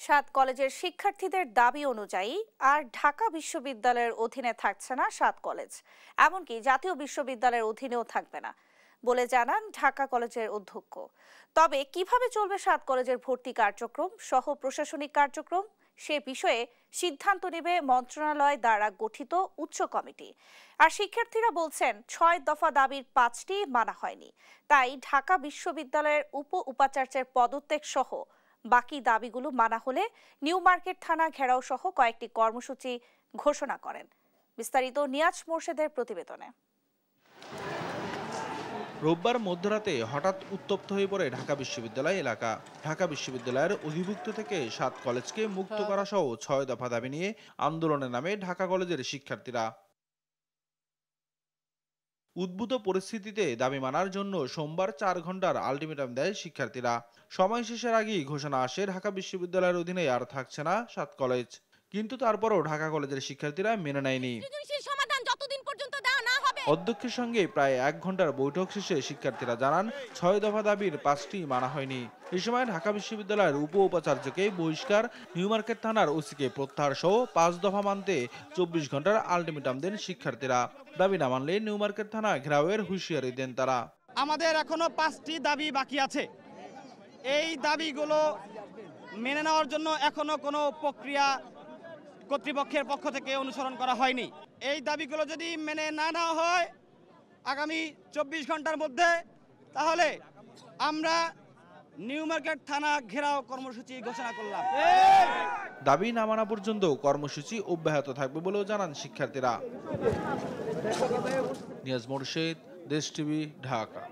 সাত কলেজের শিক্ষার্থীদের দাবি অনুযায়ী আর ঢাকা বিশ্ববিদ্যালয়ের অধীনে থাকছে না সাত কলেজ, এমনকি জাতীয় বিশ্ববিদ্যালয়ের অধীনেও থাকবে না বলে জানান ঢাকা কলেজের অধ্যক্ষ। তবে কিভাবে চলবে সাত কলেজের ভর্তি কার্যক্রম সহ প্রশাসনিক কার্যক্রম সে বিষয়ে সিদ্ধান্ত নেবে মন্ত্রণালয় দ্বারা গঠিত উচ্চ কমিটি। আর শিক্ষার্থীরা বলছেন ৬ দফা দাবির ৫টি মানা হয়নি, তাই ঢাকা বিশ্ববিদ্যালয়ের উপাচার্যের পদত্যাগ সহ বাকি দাবিগুলো মানা হলে নিউ মার্কেট থানা ঘেরাও সহ কয়েকটি কর্মসূচি ঘোষণা করেন। বিস্তারিত নিয়াজ মোর্শেদের প্রতিবেদনে। রোববার মধ্যরাতে হঠাৎ উত্তপ্ত হয়ে পড়ে ঢাকা বিশ্ববিদ্যালয় এলাকা। ঢাকা বিশ্ববিদ্যালয়ের অধিভুক্ত থেকে ৭ কলেজকে মুক্ত করা সহ ৬ দফা দাবি নিয়ে আন্দোলনে নামে ঢাকা কলেজের শিক্ষার্থীরা। উদ্ভূত পরিস্থিতিতে দাবি মানার জন্য সোমবার ৪ ঘন্টার আলটিমেটাম দেয় শিক্ষার্থীরা। সময় শেষের আগেই ঘোষণা আসে ঢাকা বিশ্ববিদ্যালয়ের অধীনে আর থাকছে না ৭ কলেজ। কিন্তু তারপরও ঢাকা কলেজের শিক্ষার্থীরা মেনে নেয়নি। অধ্যক্ষের সঙ্গে প্রায় ১ ঘন্টার বৈঠক শেষে শিক্ষার্থীরা জানান ৬ দফা দাবির ৫টি মানা হয়নি। এই সময় ঢাকা বিশ্ববিদ্যালয়ের উপাচার্যকে বহিষ্কার, নিউ মার্কেট থানার ওসিকে প্রত্যাহার সহ ৫ দফা মানতে ২৪ ঘন্টার আলটিমেটাম দেন শিক্ষার্থীরা। দাবি না মানলে নিউ মার্কেট থানা ঘেরাওয়ের হুঁশিয়ারি দেন তারা। আমাদের এখনো ৫টি দাবি বাকি আছে। এই দাবিগুলো মেনে নেওয়ার জন্য এখনো কোনো প্রক্রিয়া কর্তৃপক্ষের পক্ষ থেকে অনুসরণ করা হয়নি। এই দাবিগুলো যদি মেনে না নেওয়া হয় আগামী ২৪ ঘন্টার মধ্যে, তাহলে আমরা নিউ মার্কেট থানা ঘেরাও কর্মসূচি ঘোষণা করলাম। দাবি না মানা পর্যন্ত কর্মসূচি অব্যাহত থাকবে বলেও জানান শিক্ষার্থীরা। নিয়াজ মোর্শেদ, দেশ টিভি, ঢাকা।